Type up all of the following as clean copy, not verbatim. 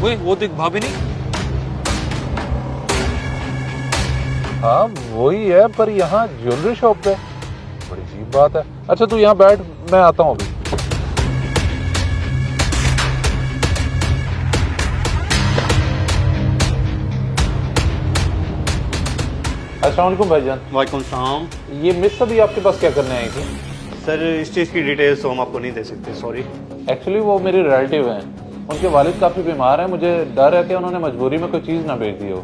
वो देख भाभी नहीं। हाँ वही है, पर यहाँ ज्वेलरी शॉप पे बड़ी अजीब बात है। अच्छा तू यहाँ बैठ, मैं आता हूँ अभी। अस्सलाम वालेकुम भाईजान। वालेकुम सलाम। ये मिस अभी आपके पास क्या करने आई थी? सर इस चीज़ की डिटेल्स तो हम आपको नहीं दे सकते, सॉरी। एक्चुअली वो मेरे रिलेटिव हैं, उनके वालिद काफ़ी बीमार हैं। मुझे डर है कि उन्होंने मजबूरी में कोई चीज़ ना बेच दी हो।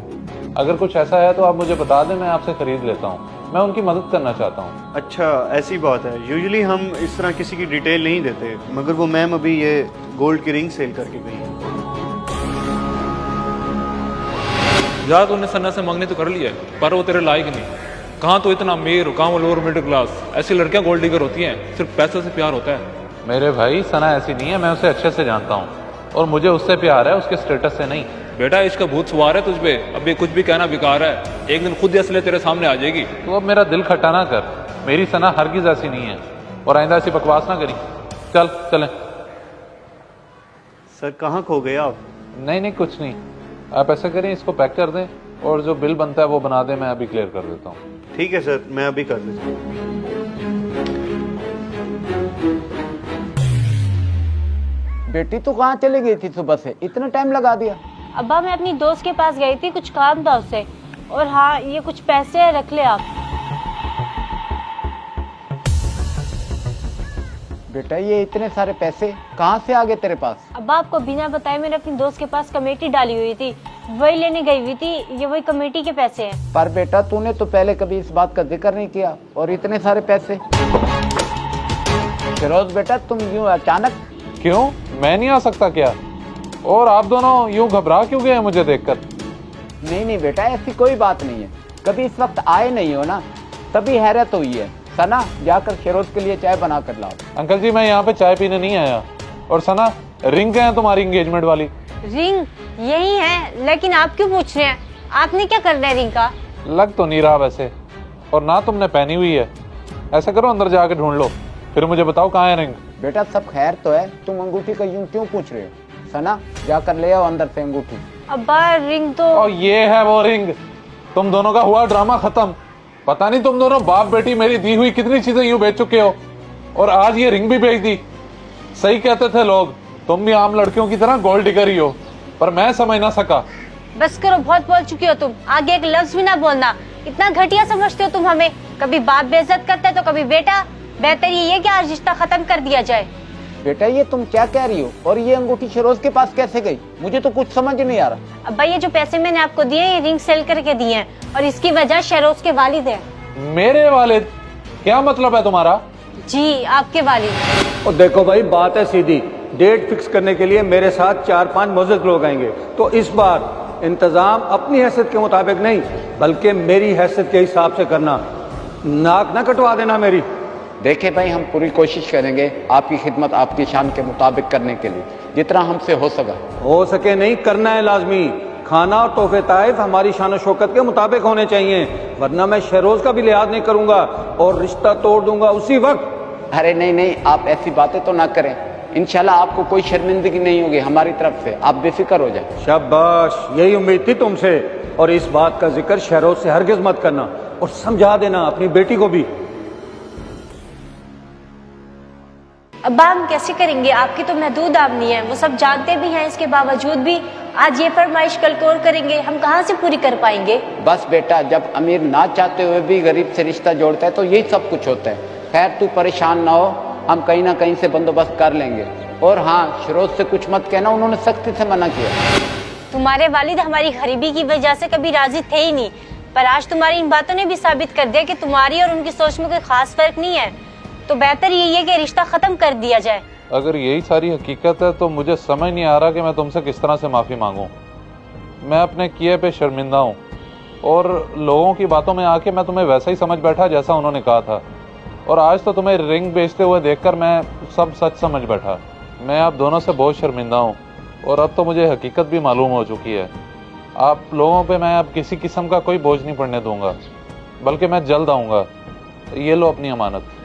अगर कुछ ऐसा है तो आप मुझे बता दें, मैं आपसे ख़रीद लेता हूँ। मैं उनकी मदद करना चाहता हूँ। अच्छा ऐसी बात है, यूजुअली हम इस तरह किसी की डिटेल नहीं देते, मगर वो मैम अभी ये गोल्ड की रिंग सेल करके गई हैं। यार तूने सन्ना से मांगने तो कर लिया है, पर वो तेरे लायक नहीं। कहाँ तो इतना अमीर हो, कहाँ वो लोअर मिडिल क्लास। ऐसी लड़कियां गोल्ड डिगर होती हैं, सिर्फ पैसे से प्यार होता है। मेरे भाई सना ऐसी नहीं है, मैं उसे अच्छे से जानता हूँ और मुझे उससे प्यार है, उसके स्टेटस से नहीं। बेटा इसका भूत सवार है तुझ पे, अभी कुछ भी कहना बेकार है। एक दिन खुद असले तेरे सामने आ जाएगी। तो अब मेरा दिल खट्टा ना कर, मेरी सना हरगिज ऐसी नहीं है, और आइंदा ऐसी बकवास ना करी। चल चलें। सर कहाँ खो गए आप? नहीं नहीं कुछ नहीं, आप ऐसा करें इसको पैक कर दें और जो बिल बनता है वो बना दें, मैं अभी क्लियर कर देता हूँ। ठीक है सर, मैं अभी कर देता हूँ। बेटी तू कहाँ चली गई थी सुबह से, इतना टाइम लगा दिया? अब्बा मैं अपनी दोस्त के पास गई थी, कुछ काम था उससे। और हाँ ये कुछ पैसे है, रख ले आप। बेटा ये इतने सारे पैसे कहाँ से आ गए तेरे पास? अब्बा आपको बिना बताए मैंने अपनी दोस्त के पास कमेटी डाली हुई थी, वही लेने गई हुई थी। ये वही कमेटी के पैसे हैं। पर बेटा तूने तो पहले कभी इस बात का जिक्र नहीं किया, और इतने सारे पैसे। फिरोज बेटा तुम यूँ अचानक? क्यों, मैं नहीं आ सकता क्या? और आप दोनों यूं घबरा क्यों गए मुझे देखकर? नहीं नहीं बेटा ऐसी कोई बात नहीं है, कभी इस वक्त आए नहीं हो ना, तभी हैरत हुई है। सना जाकर फिरोज के लिए चाय बना कर लाओ। अंकल जी मैं यहाँ पे चाय पीने नहीं आया। और सना रिंग कहाँ है तुम्हारी एंगेजमेंट वाली? रिंग यही है, लेकिन आप क्यों पूछ रहे हैं? आपने क्या करना है रिंग का? लग तो नहीं रहा वैसे, और ना तुमने पहनी हुई है। ऐसा करो अंदर जाके ढूंढ लो, फिर मुझे बताओ कहाँ है रिंग। बेटा सब खैर तो है, तुम अंगूठी का यूं क्यों पूछ रहे हो? सना जाकर ले आओ अंदर से अंगूठी। अब्बा रिंग तो और ये है वो रिंग। तुम दोनों का हुआ ड्रामा खत्म। पता नहीं तुम दोनों बाप बेटी मेरी दी हुई कितनी चीजें यूं बेच चुके हो, और आज ये रिंग भी बेच दी। सही कहते थे लोग, तुम भी आम लड़कियों की तरह गोल्ड डिगर ही हो, पर मैं समझ ना सका। बस करो, बहुत बोल चुकी हो तुम, आगे एक लफ्ज भी ना बोलना। इतना घटिया समझते हो तुम हमें, कभी बाप बेइज्जत करता है तो कभी बेटा। बेहतर ये कि आज रिश्ता खत्म कर दिया जाए। बेटा ये तुम क्या कह रही हो, और ये अंगूठी फिरोज के पास कैसे गई? मुझे तो कुछ समझ नहीं आ रहा। अब्बा ये जो पैसे मैंने आपको दिए, ये रिंग सेल करके दिए हैं, और इसकी वजह शहरोज के वालिद हैं। मेरे वालिद? क्या मतलब है तुम्हारा? जी आपके वालिद। और देखो भाई बात है सीधी, डेट फिक्स करने के लिए मेरे साथ 4-5 मुअज़्ज़िज़ लोग आएंगे, तो इस बार इंतजाम अपनी हैसियत के मुताबिक नहीं बल्कि मेरी हैसियत के हिसाब से करना। नाक ना कटवा देना मेरी। देखे भाई हम पूरी कोशिश करेंगे आपकी खिदमत आपकी शान के मुताबिक करने के लिए, जितना हमसे हो सका। हो सके नहीं, करना है लाजमी। खाना और तोहफे ताइफ हमारी शान शौकत के मुताबिक होने चाहिए, वरना मैं शहरोज का भी लिहाज नहीं करूंगा और रिश्ता तोड़ दूंगा उसी वक्त। अरे नहीं नहीं, आप ऐसी बातें तो ना करें। इंशाल्लाह आपको कोई शर्मिंदगी नहीं होगी हमारी तरफ से, आप बेफिक्र हो जाए। शाबाश, यही उम्मीद थी तुमसे। और इस बात का जिक्र शहरोज से हरगिज मत करना, और समझा देना अपनी बेटी को भी। अब्बा हम कैसे करेंगे, आपकी तो महदूद आमनी है, वो सब जानते भी हैं। इसके बावजूद भी आज ये फरमाइश कल को और करेंगे, हम कहाँ से पूरी कर पाएंगे? बस बेटा, जब अमीर ना चाहते हुए भी गरीब से रिश्ता जोड़ता है तो यही सब कुछ होता है। खैर तू परेशान ना हो, हम कहीं ना कहीं से बंदोबस्त कर लेंगे। और हाँ, शरोज से कुछ मत कहना, उन्होंने सख्ती से मना किया। तुम्हारे वालिद हमारी गरीबी की वजह से कभी राजी थे ही नहीं, पर आज तुम्हारी इन बातों ने भी साबित कर दिया कि तुम्हारी और उनकी सोच में कोई खास फर्क नहीं है। तो बेहतर यही है कि रिश्ता खत्म कर दिया जाए। अगर यही सारी हकीकत है तो मुझे समझ नहीं आ रहा कि मैं तुमसे किस तरह से माफ़ी मांगूं। मैं अपने किए पे शर्मिंदा हूँ, और लोगों की बातों में आके मैं तुम्हें वैसा ही समझ बैठा जैसा उन्होंने कहा था, और आज तो तुम्हें रिंग बेचते हुए देखकर मैं सब सच समझ बैठा। मैं आप दोनों से बहुत शर्मिंदा हूँ, और अब तो मुझे हकीकत भी मालूम हो चुकी है। आप लोगों पे मैं अब किसी किस्म का कोई बोझ नहीं पड़ने दूंगा, बल्कि मैं जल्द आऊँगा। ये लो अपनी अमानत।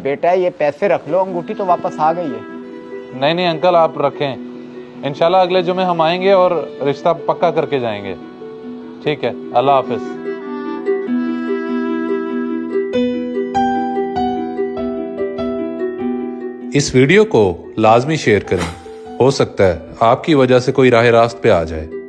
बेटा ये पैसे रख लो, अंगूठी तो वापस आ गई है। नहीं नहीं अंकल, आप रखें, इंशाल्लाह अगले जुमे हम आएंगे और रिश्ता पक्का करके जाएंगे। ठीक है, अल्लाह हाफिज। इस वीडियो को लाजमी शेयर करें, हो सकता है आपकी वजह से कोई राह रास्त पे आ जाए।